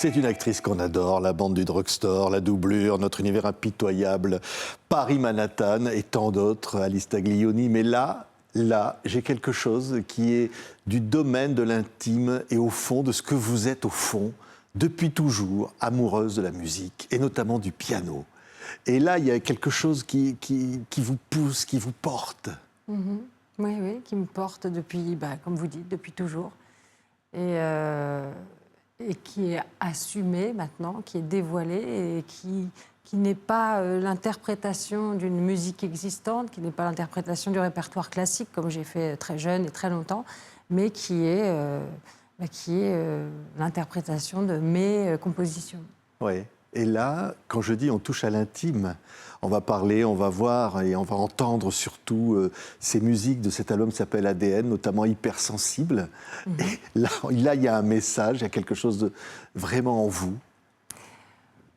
C'est une actrice qu'on adore, la bande du drugstore, la doublure, notre univers impitoyable, Paris Manhattan et tant d'autres, Alice Taglioni. Mais là, j'ai quelque chose qui est du domaine de l'intime et au fond de ce que vous êtes au fond, depuis toujours, amoureuse de la musique et notamment du piano. Et là, il y a quelque chose qui vous pousse, qui vous porte. Oui, oui, qui me porte depuis, comme vous dites, depuis toujours. Et qui est assumé maintenant, qui est dévoilé et qui n'est pas l'interprétation d'une musique existante, qui n'est pas l'interprétation du répertoire classique, comme j'ai fait très jeune et très longtemps, mais qui est l'interprétation de mes compositions. Oui. Et là, quand je dis on touche à l'intime, on va parler, on va voir et on va entendre surtout ces musiques de cet album qui s'appelle ADN, notamment Hypersensible. Et là, il y a un message, il y a quelque chose de vraiment en vous.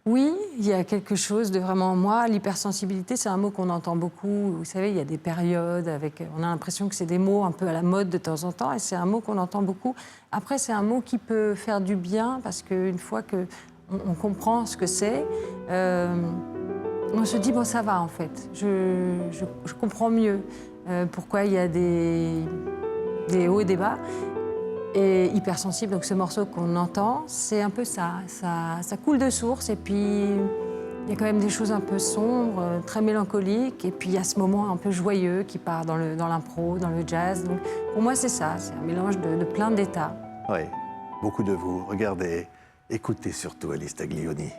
Oui, il y a quelque chose de vraiment en moi. L'hypersensibilité, c'est un mot qu'on entend beaucoup. Vous savez, il y a des périodes avec... On a l'impression que c'est des mots un peu à la mode de temps en temps, et c'est un mot qu'on entend beaucoup. Après, c'est un mot qui peut faire du bien, parce qu'une fois qu'on comprend ce que c'est, on se dit, bon, ça va, en fait. Je comprends mieux pourquoi il y a des hauts et des bas. Et Hypersensible, donc ce morceau qu'on entend, c'est un peu ça. Ça coule de source, et puis il y a quand même des choses un peu sombres, très mélancoliques, et puis il y a ce moment un peu joyeux qui part dans l'impro, dans le jazz. Donc pour moi, c'est ça, c'est un mélange de plein d'états. Oui, beaucoup de vous. Regardez, écoutez surtout Alice Taglioni.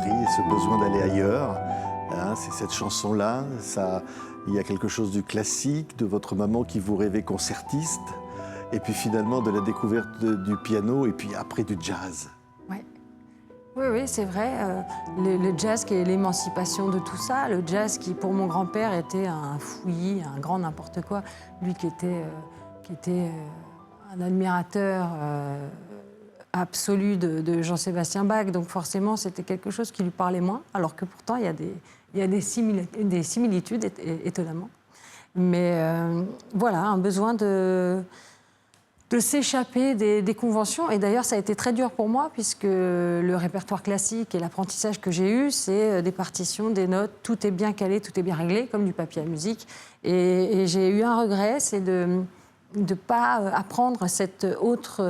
Et ce besoin d'aller ailleurs, hein, c'est cette chanson-là, il y a quelque chose du classique, de votre maman qui vous rêvait concertiste, et puis finalement de la découverte du piano, et puis après du jazz. Ouais. Oui, c'est vrai. Le jazz qui est l'émancipation de tout ça, le jazz qui, pour mon grand-père, était un fouillis, un grand n'importe quoi, lui qui était un admirateur absolu de Jean-Sébastien Bach, donc forcément c'était quelque chose qui lui parlait moins, alors que pourtant il y a des similitudes, étonnamment. Mais voilà, un besoin de s'échapper des conventions. Et d'ailleurs, ça a été très dur pour moi, puisque le répertoire classique et l'apprentissage que j'ai eu, c'est des partitions, des notes, tout est bien calé, tout est bien réglé, comme du papier à musique. Et j'ai eu un regret, c'est de ne pas apprendre cette autre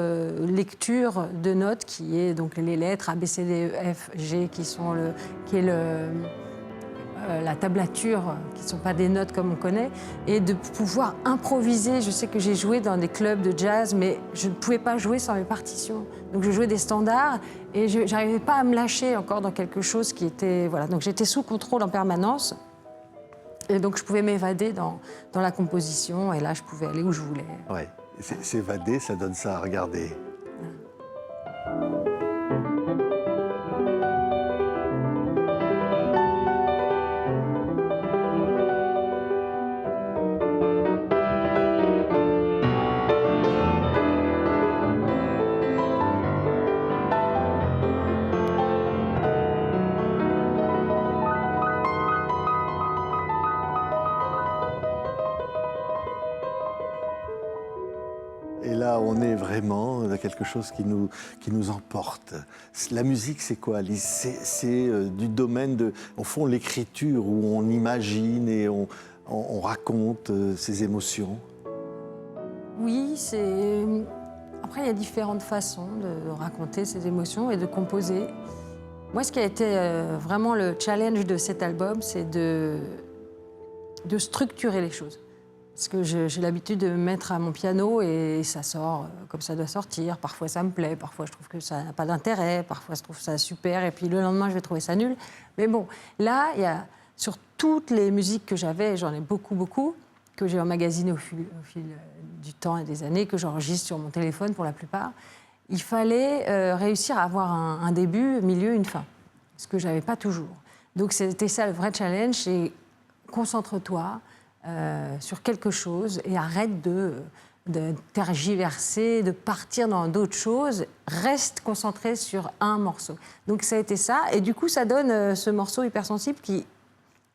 lecture de notes qui est donc les lettres A, B, C, D, E, F, G, qui est la tablature, qui ne sont pas des notes comme on connaît, et de pouvoir improviser. Je sais que j'ai joué dans des clubs de jazz, mais je ne pouvais pas jouer sans mes partitions. Donc je jouais des standards et je n'arrivais pas à me lâcher encore dans quelque chose qui était... Voilà. Donc j'étais sous contrôle en permanence. Et donc, je pouvais m'évader dans la composition, et là, je pouvais aller où je voulais. Oui, s'évader, ça donne ça à regarder. Et là, on est vraiment dans quelque chose qui nous emporte. La musique, c'est quoi, Alice? C'est du domaine de, au fond, l'écriture, où on imagine et on raconte ses émotions. Oui, c'est... Après, il y a différentes façons de raconter ses émotions et de composer. Moi, ce qui a été vraiment le challenge de cet album, c'est de structurer les choses. Parce que j'ai l'habitude de me mettre à mon piano et ça sort comme ça doit sortir. Parfois, ça me plaît, parfois, je trouve que ça n'a pas d'intérêt, parfois, je trouve ça super, et puis le lendemain, je vais trouver ça nul. Mais bon, là, il y a sur toutes les musiques que j'avais, j'en ai beaucoup, que j'ai emmagasinées au fil du temps et des années, que j'enregistre sur mon téléphone pour la plupart. il fallait réussir à avoir un début, un milieu, une fin, ce que je n'avais pas toujours. Donc c'était ça le vrai challenge, c'est concentre-toi sur quelque chose et arrête de tergiverser, de partir dans d'autres choses, reste concentré sur un morceau. Donc ça a été ça, et du coup ça donne ce morceau hypersensible qui,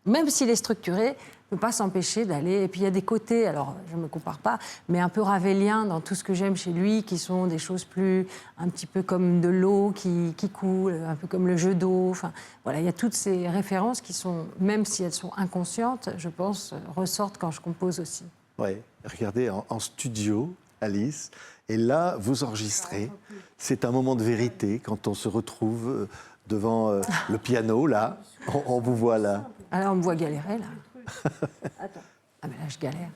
même s'il est structuré, ne peut pas s'empêcher d'aller. Et puis il y a des côtés, alors je ne me compare pas, mais un peu ravéliens dans tout ce que j'aime chez lui, qui sont des choses plus, un petit peu comme de l'eau qui coule, un peu comme le jeu d'eau. Enfin, voilà, il y a toutes ces références qui sont, même si elles sont inconscientes, je pense, ressortent quand je compose aussi. Oui, regardez, en studio, Alice, et là, vous enregistrez. C'est un moment de vérité quand on se retrouve devant le piano, là. On vous voit là. Alors on me voit galérer, là. Attends. Ah, mais là, je galère.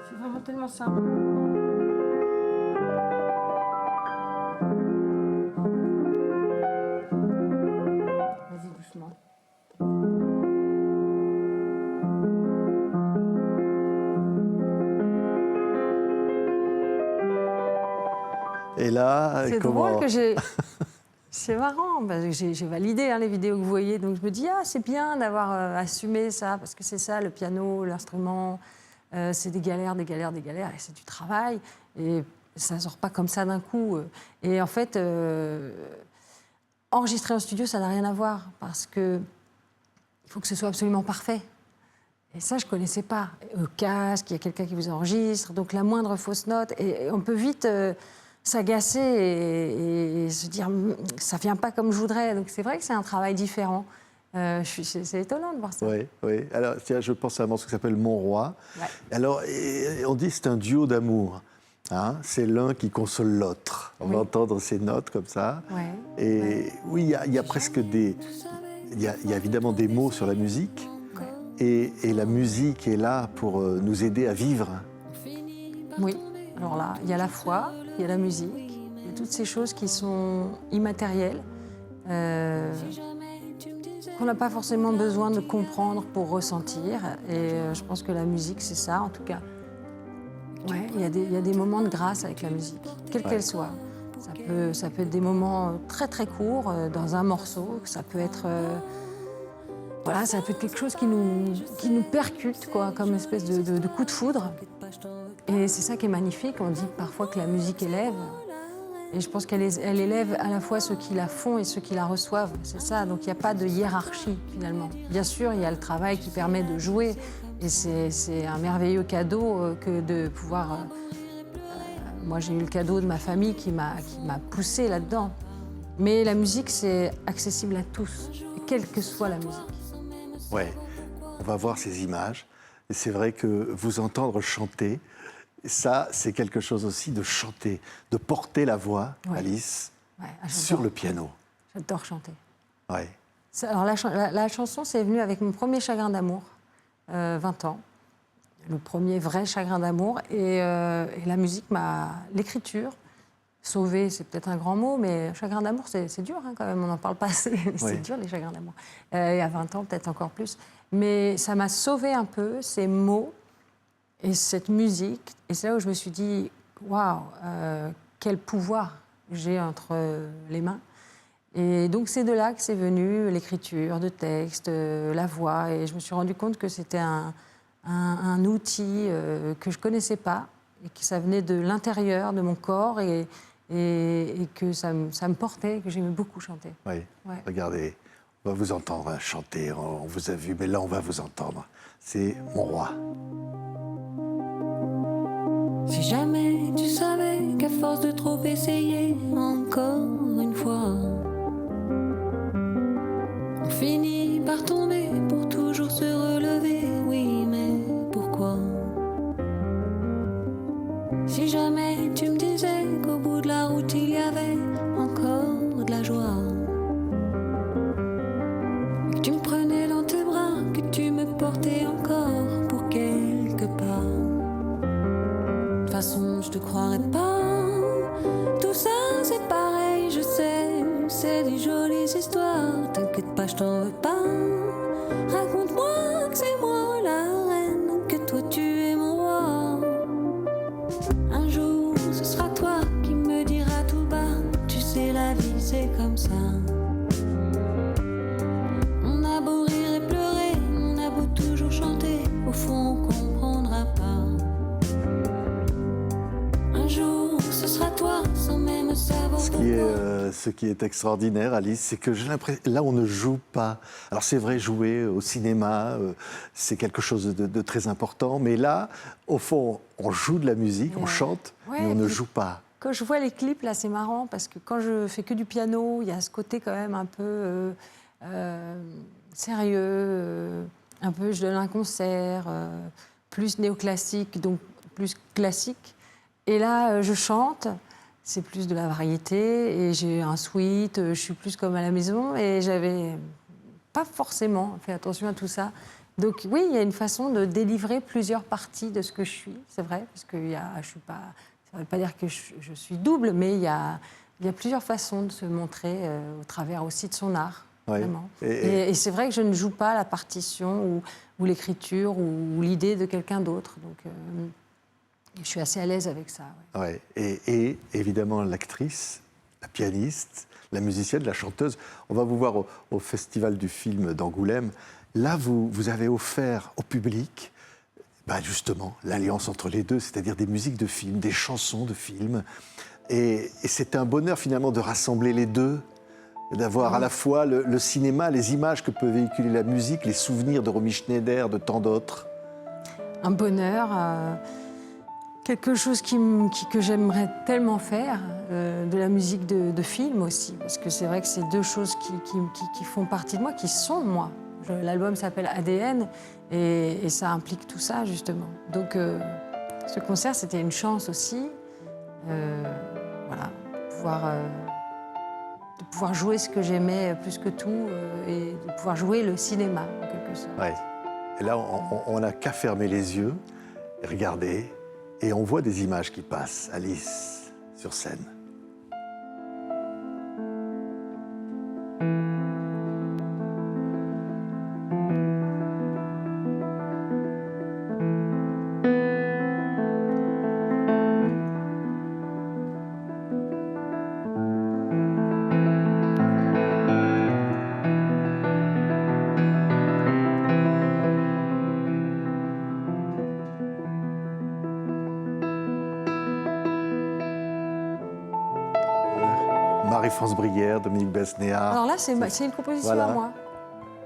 C'est vraiment tellement simple. Vas-y, doucement. Et là, c'est comment... drôle que j'ai... C'est marrant, parce que j'ai validé les vidéos que vous voyez, donc je me dis, ah, c'est bien d'avoir assumé ça, parce que c'est ça, le piano, l'instrument, c'est des galères, et c'est du travail, et ça ne sort pas comme ça d'un coup. Et en fait, enregistrer en studio, ça n'a rien à voir, parce qu'il faut que ce soit absolument parfait. Et ça, je ne connaissais pas. Au casque, il y a quelqu'un qui vous enregistre, donc la moindre fausse note, et on peut vite... s'agacer et se dire ça vient pas comme je voudrais. Donc c'est vrai que c'est un travail différent. C'est étonnant de voir ça. Oui, oui. Alors, tiens, je pense à un morceau qui s'appelle Mon Roi. Ouais. Alors, on dit que c'est un duo d'amour. Hein, c'est l'un qui console l'autre. On va entendre ces notes comme ça. Ouais. Et oui, il y a presque des... Il y a évidemment des mots sur la musique. Ouais. Et la musique est là pour nous aider à vivre. Oui. Alors là, il y a la foi, il y a la musique, il y a toutes ces choses qui sont immatérielles, qu'on n'a pas forcément besoin de comprendre pour ressentir. Et je pense que la musique, c'est ça, en tout cas. Ouais, il y a des moments de grâce avec la musique, quelle qu'elle soit. Ça peut être des moments très très courts dans un morceau, ça peut être... voilà, ça peut être quelque chose qui nous percute, quoi, comme une espèce de coup de foudre. Et c'est ça qui est magnifique. On dit parfois que la musique élève. Et je pense qu'elle élève à la fois ceux qui la font et ceux qui la reçoivent. C'est ça, donc il n'y a pas de hiérarchie, finalement. Bien sûr, il y a le travail qui permet de jouer. Et c'est un merveilleux cadeau que de pouvoir... moi, j'ai eu le cadeau de ma famille qui m'a poussée là-dedans. Mais la musique, c'est accessible à tous, quelle que soit la musique. Oui, on va voir ces images. Et c'est vrai que vous entendre chanter, ça, c'est quelque chose aussi de chanter, de porter la voix, Alice, sur le piano. J'adore chanter. Ouais. Alors la chanson, c'est venu avec mon premier chagrin d'amour, 20 ans. Le premier vrai chagrin d'amour. Et la musique l'écriture, sauver, c'est peut-être un grand mot, mais chagrin d'amour, c'est dur quand même, on n'en parle pas assez. C'est dur, les chagrins d'amour. Et à 20 ans, peut-être encore plus. Mais ça m'a sauvé un peu, ces mots et cette musique. Et c'est là où je me suis dit, waouh, quel pouvoir j'ai entre les mains. Et donc c'est de là que c'est venu l'écriture de textes, la voix. Et je me suis rendu compte que c'était un outil que je ne connaissais pas et que ça venait de l'intérieur de mon corps et que ça me portait, que j'aimais beaucoup chanter. Oui, regardez, on va vous entendre chanter, on vous a vu, mais là on va vous entendre. C'est Mon Roi. Si jamais tu savais qu'à force de trop essayer, encore une fois, on finit par tomber pour toujours se relever, oui, mais pourquoi? Si jamais tu me disais qu'au bout de la route il y avait encore de la joie, que tu me prenais dans tes bras, que tu me portais encore pour quelque part. De toute façon, je te croirais pas. Tout ça, c'est pareil, je sais. C'est des jolies histoires. T'inquiète pas, je t'en veux pas. Raconte-moi que c'est moi la ce qui est extraordinaire, Alice, c'est que j'ai l'impression, là, on ne joue pas. Alors c'est vrai, jouer au cinéma, c'est quelque chose de très important, mais là, au fond, on joue de la musique, on chante, Ouais, mais on ne puis- joue pas. Quand je vois les clips, là, c'est marrant parce que quand je fais que du piano, il y a ce côté quand même un peu sérieux, un peu je donne un concert, plus néoclassique, donc plus classique. Et là, je chante, c'est plus de la variété et j'ai un suite, je suis plus comme à la maison et j'avais pas forcément fait attention à tout ça. Donc oui, il y a une façon de délivrer plusieurs parties de ce que je suis, c'est vrai, parce que je suis pas, ça ne veut pas dire que je suis double, mais il y a plusieurs façons de se montrer au travers aussi de son art, Ouais. vraiment. Et- Et c'est vrai que je ne joue pas la partition ou l'écriture ou l'idée de quelqu'un d'autre. Donc je suis assez à l'aise avec ça. Ouais. Ouais. Et évidemment, l'actrice, la pianiste, la musicienne, la chanteuse. On va vous voir au Festival du film d'Angoulême. Là, vous avez offert au public, justement, l'alliance entre les deux, c'est-à-dire des musiques de films, des chansons de films. Et c'est un bonheur, finalement, de rassembler les deux, d'avoir à la fois le cinéma, les images que peut véhiculer la musique, les souvenirs de Romy Schneider, de tant d'autres. Un bonheur, quelque chose que j'aimerais tellement faire, de la musique de film aussi, parce que c'est vrai que c'est deux choses qui font partie de moi, qui sont moi. L'album s'appelle ADN et ça implique tout ça, justement. Donc ce concert, c'était une chance aussi, voilà, de pouvoir jouer ce que j'aimais plus que tout et de pouvoir jouer le cinéma, en quelque sorte. Ouais. Et là, on n'a qu'à fermer les yeux, et regarder, et on voit des images qui passent, Alice, sur scène. Marie-France Brière, Dominique Besnéard. Alors là, c'est une composition Voilà. à moi.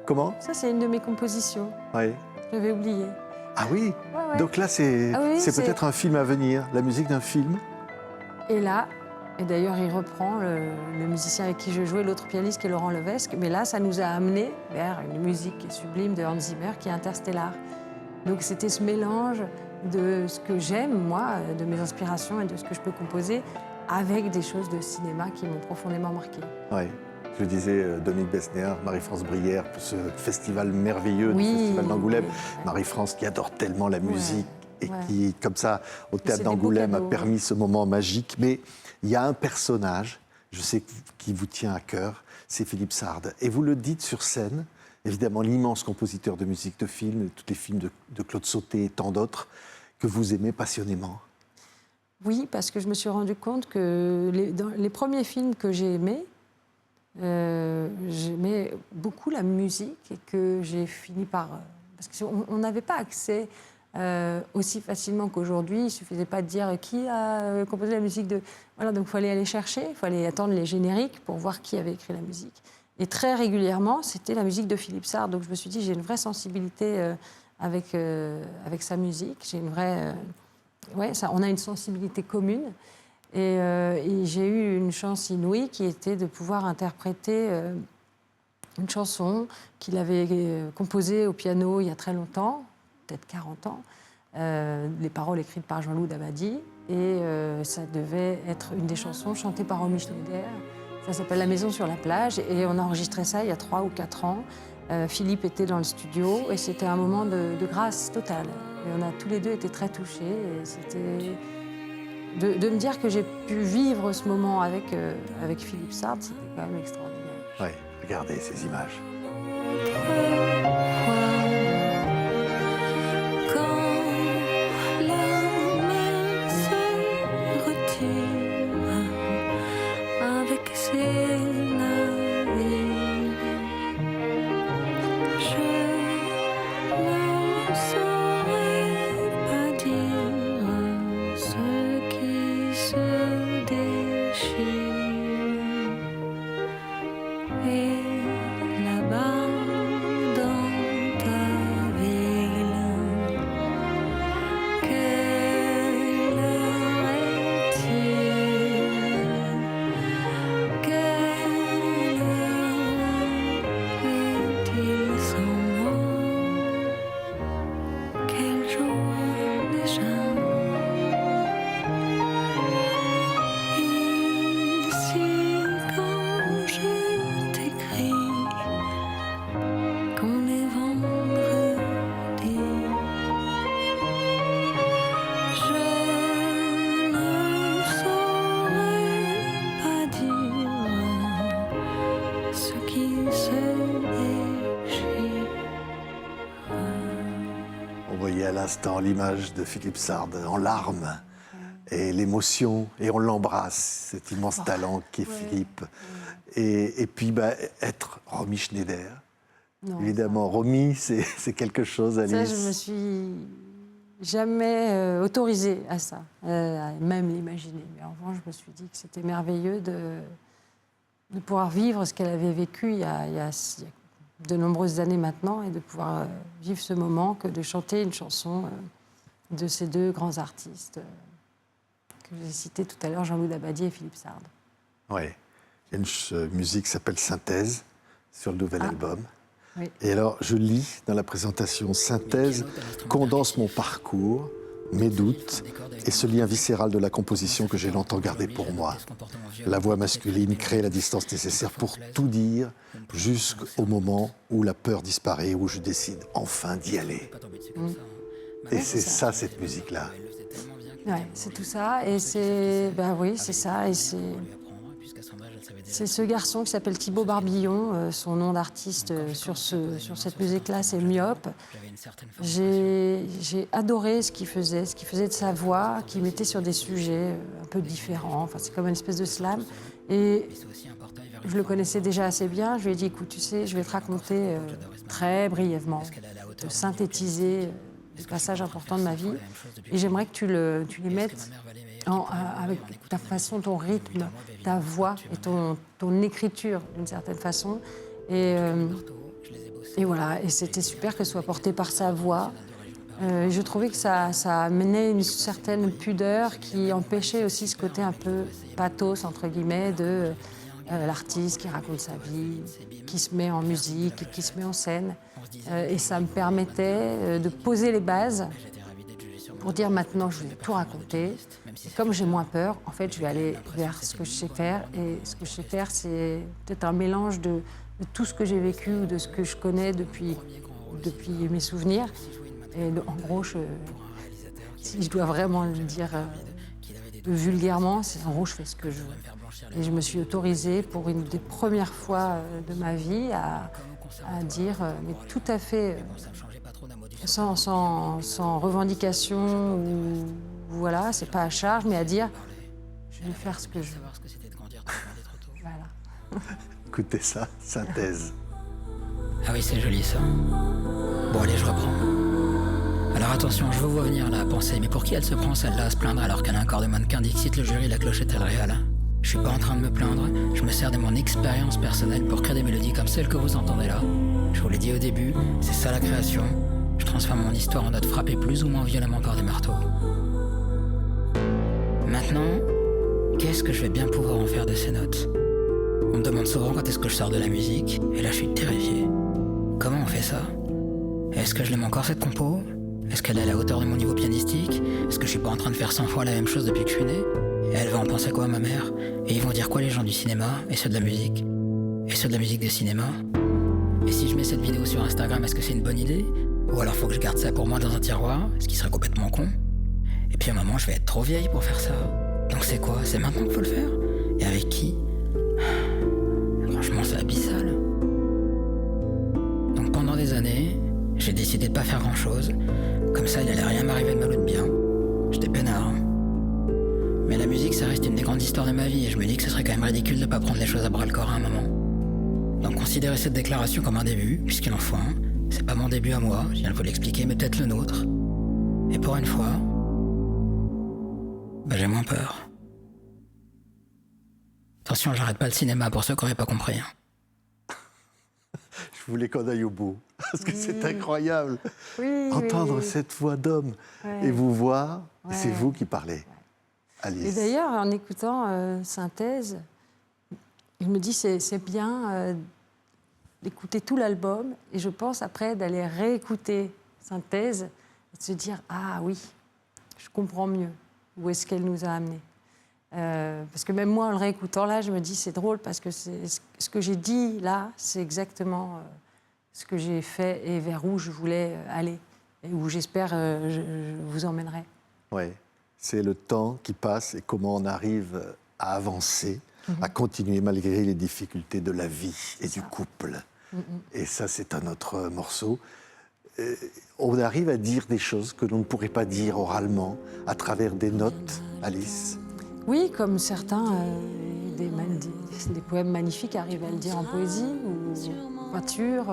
Comment? Ça, c'est une de mes compositions. Oui. J'avais oublié. Ah oui, Ouais, ouais. donc là, c'est Ah oui, c'est c'est- peut-être un film à venir, la musique d'un film. Et là, et d'ailleurs, il reprend le musicien avec qui je jouais, l'autre pianiste qui est Laurent Levesque. Mais là, ça nous a amenés vers une musique sublime de Hans Zimmer qui est Interstellar. Donc c'était ce mélange de ce que j'aime, moi, de mes inspirations et de ce que je peux composer, avec des choses de cinéma qui m'ont profondément marqué. Oui. Je disais Dominique Besnéard, Marie-France Brière, pour ce festival merveilleux du Oui, Festival d'Angoulême. oui. Marie-France qui adore tellement la musique et ouais. qui, comme ça, au c'est Théâtre des beaux d'Angoulême, a cadeaux, permis ce moment magique. Mais il y a un personnage, je sais, qui vous tient à cœur, c'est Philippe Sard. Et vous le dites sur scène, évidemment, l'immense compositeur de musique de film, tous les films de Claude Sauté et tant d'autres, que vous aimez passionnément. Oui, parce que je me suis rendu compte que dans les premiers films que j'ai aimés, j'aimais beaucoup la musique et que j'ai fini par... parce qu'on n'avait pas accès aussi facilement qu'aujourd'hui. Il ne suffisait pas de dire qui a composé la musique de... Voilà, donc il fallait aller chercher, il fallait attendre les génériques pour voir qui avait écrit la musique. Et très régulièrement, c'était la musique de Philippe Sard. Donc je me suis dit, j'ai une vraie sensibilité avec sa musique. J'ai une vraie... on a une sensibilité commune. Et j'ai eu une chance inouïe qui était de pouvoir interpréter une chanson qu'il avait composée au piano il y a très longtemps, peut-être 40 ans, les paroles écrites par Jean-Loup Dabadi. Et ça devait être une des chansons chantées par Romy Schneider. Ça s'appelle La maison sur la plage. Et on a enregistré ça il y a 3 ou 4 ans. Philippe était dans le studio et c'était un moment de grâce totale. Et on a tous les deux été très touchés. Et c'était... De me dire que j'ai pu vivre ce moment avec Philippe Sard, c'était quand même extraordinaire. Oui, regardez ces images. Quand la mer se retire avec ses navires, je ne saurais pas dire ce qui se déchire. se déchire. On voyait à l'instant l'image de Philippe Sard en larmes et l'émotion, et on l'embrasse, cet immense talent qu'est Philippe. Et puis être Romy Schneider. Non, Évidemment, Romy, c'est quelque chose, Alice. ça, je me suis jamais autorisée à ça, à même l'imaginer. Mais en revanche, je me suis dit que c'était merveilleux de pouvoir vivre ce qu'elle avait vécu il y a de nombreuses années maintenant, et de pouvoir vivre ce moment, que de chanter une chanson de ces deux grands artistes que j'ai cités tout à l'heure, Jean-Loup Dabadi et Philippe Sard. Oui. Il y a une musique qui s'appelle Synthèse sur le nouvel album. Oui. Et alors, je lis dans la présentation: Synthèse condense mon parcours, mes doutes et ce lien viscéral de la composition que j'ai longtemps gardé pour moi. La voix masculine crée la distance nécessaire pour tout dire, jusqu'au moment où la peur disparaît, où je décide enfin d'y aller. Et c'est ça, cette musique-là. Ouais, c'est tout ça, et c'est... oui, c'est ça, et c'est ce garçon qui s'appelle Thibaut Barbillon, son nom d'artiste sur cette musique-là, c'est Myope. J'ai adoré ce qu'il faisait de sa voix, qu'il mettait sur des sujets un peu différents, enfin c'est comme une espèce de slam. Et je le connaissais déjà assez bien, je lui ai dit, écoute, tu sais, je vais te raconter très brièvement, te synthétiser des passages importants de ma vie, et j'aimerais que tu les mettes avec ta façon, ton rythme, ta voix et ton écriture, d'une certaine façon. Et voilà, et c'était super que ce soit porté par sa voix. Je trouvais que ça amenait une certaine pudeur qui empêchait aussi ce côté un peu pathos, entre guillemets, de l'artiste qui raconte sa vie, qui se met en musique, qui se met en scène. Et ça me permettait de poser les bases pour dire maintenant je vais tout raconter. Et comme j'ai moins peur, en fait, je vais aller vers ce que je sais faire. Et ce que je sais faire, c'est peut-être un mélange de tout ce que j'ai vécu ou de ce que je connais depuis mes souvenirs. Et en gros, si je dois vraiment le dire vulgairement, en gros, je fais ce que je veux. Et je me suis autorisée pour une des premières fois de ma vie à dire, mais tout à fait sans revendication, ou voilà, c'est pas à charge, mais à dire, je vais faire ce que je veux. Voilà. Écoutez ça, Synthèse. Ah oui, c'est joli ça. Bon allez, je reprends. Alors attention, je vous vois venir là à penser, mais pour qui elle se prend celle-là à se plaindre alors qu'elle a un corps de mannequin, dixit le jury, la clochette et le réal? Je suis pas en train de me plaindre, je me sers de mon expérience personnelle pour créer des mélodies comme celles que vous entendez là. Je vous l'ai dit au début, c'est ça la création. Je transforme mon histoire en notes frappées plus ou moins violemment par des marteaux. Maintenant, qu'est-ce que je vais bien pouvoir en faire de ces notes? On me demande souvent quand est-ce que je sors de la musique, et là je suis terrifié. Comment on fait ça? Est-ce que je l'aime encore cette compo? Est-ce qu'elle est à la hauteur de mon niveau pianistique? Est-ce que je suis pas en train de faire 100 fois la même chose depuis que je suis né? Et elle va en penser quoi, ma mère? Et ils vont dire quoi les gens du cinéma? Et ceux de la musique? Et ceux de la musique de cinéma? Et si je mets cette vidéo sur Instagram, est-ce que c'est une bonne idée? Ou alors faut que je garde ça pour moi dans un tiroir, ce qui serait complètement con? Et puis à un moment, je vais être trop vieille pour faire ça. Donc c'est quoi? C'est maintenant qu'il faut le faire? Et avec qui? Franchement, c'est abyssal. Donc pendant des années, j'ai décidé de pas faire grand-chose. Comme ça, il allait rien m'arriver de mal ou de bien. J'étais peinard. Mais la musique, ça reste une des grandes histoires de ma vie, et je me dis que ce serait quand même ridicule de pas prendre les choses à bras-le-corps à un moment. Donc considérez cette déclaration comme un début, puisqu'il en faut un. C'est pas mon début à moi, je viens de vous l'expliquer, mais peut-être le nôtre. Et pour une fois, j'ai moins peur. Attention, j'arrête pas le cinéma pour ceux qui n'auraient pas compris. Je voulais qu'on aille au bout, parce que c'est incroyable. Oui, Entendre oui. cette voix d'homme Ouais. et vous voir, et Ouais. c'est vous qui parlez. Et Alice. d'ailleurs, en écoutant Synthèse, je me dis c'est bien d'écouter tout l'album, et je pense après d'aller réécouter Synthèse et de se dire ah oui, je comprends mieux où est-ce qu'elle nous a amenés. Parce que même moi, en le réécoutant là, je me dis c'est drôle parce que ce que j'ai dit là, c'est exactement ce que j'ai fait et vers où je voulais aller et où j'espère je vous emmènerai. Oui, c'est le temps qui passe et comment on arrive à avancer à continuer malgré les difficultés de la vie et du couple. Et ça, c'est un autre morceau. On arrive à dire des choses que l'on ne pourrait pas dire oralement à travers des notes, Alice. Oui, comme certains, des poèmes magnifiques arrivent à le dire en poésie ou en peinture.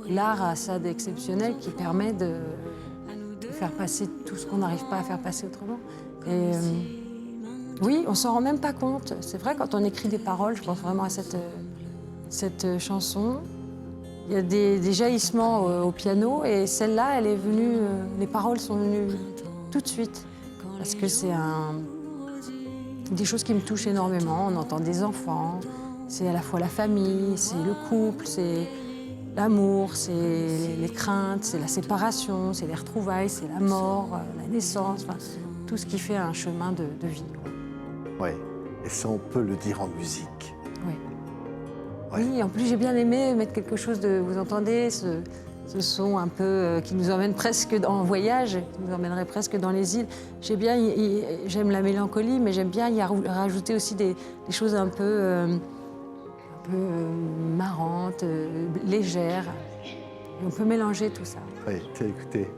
L'art a ça d'exceptionnel qui permet de faire passer tout ce qu'on n'arrive pas à faire passer autrement. Et oui, on s'en rend même pas compte. C'est vrai, quand on écrit des paroles, je pense vraiment à cette chanson. Il y a des jaillissements au piano et celle-là, elle est venue, les paroles sont venues tout de suite. Parce que c'est des choses qui me touchent énormément. On entend des enfants, c'est à la fois la famille, c'est le couple, c'est l'amour, c'est les craintes, c'est la séparation, c'est les retrouvailles, c'est la mort, la naissance, enfin, tout ce qui fait un chemin de vie. Oui, et ça, on peut le dire en musique. Oui. Ouais. Oui, en plus j'ai bien aimé mettre quelque chose de... Vous entendez ce son un peu qui nous emmène presque en voyage, qui nous emmènerait presque dans les îles. J'aime la mélancolie, mais j'aime bien y rajouter aussi des choses un peu marrantes, légères. Et on peut mélanger tout ça. Oui, tiens, écoutez.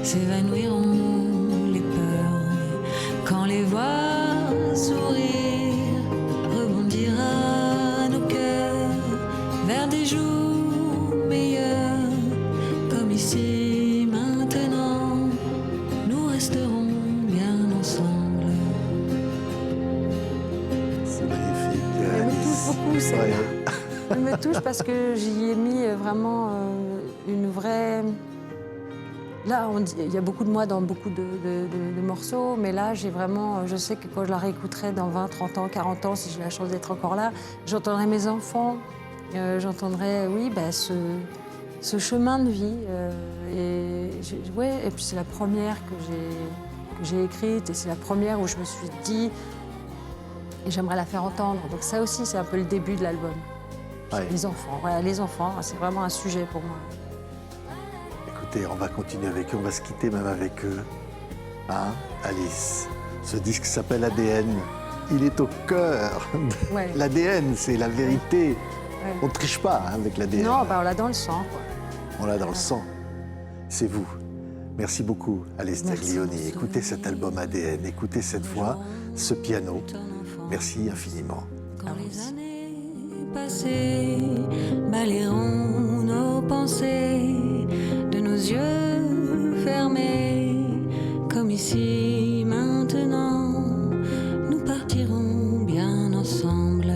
S'évanouiront les peurs quand les voix sourire rebondira nos cœurs vers des jours meilleurs comme ici maintenant nous resterons bien ensemble. C'est magnifique, Elle me Alice. touche beaucoup, celle-là. Ouais. Elle me touche parce que j'y ai mis vraiment une vraie... Là, il y a beaucoup de moi dans beaucoup de morceaux, mais là, j'ai vraiment... Je sais que quand je la réécouterai dans 20, 30 ans, 40 ans, si j'ai la chance d'être encore là, j'entendrai mes enfants, j'entendrai, oui, ce chemin de vie. Et puis c'est la première que j'ai écrite, et c'est la première où je me suis dit, et j'aimerais la faire entendre. Donc ça aussi, c'est un peu le début de l'album. Ouais. Les enfants, voilà, les enfants, c'est vraiment un sujet pour moi. Écoutez, on va continuer avec eux, on va se quitter même avec eux. Hein, Alice? Ce disque s'appelle ADN. Il est au cœur. Ouais. L'ADN, c'est la vérité. Ouais. On ne triche pas hein, avec l'ADN. Non, bah, on l'a dans le sang, quoi. On l'a dans le sang. C'est vous. Merci beaucoup, Alice Taglioni. Écoutez cet album ADN, écoutez cette voix, ce piano. Merci infiniment. Quand les années passées balayeront nos pensées de nos yeux fermés, comme ici maintenant, nous partirons bien ensemble.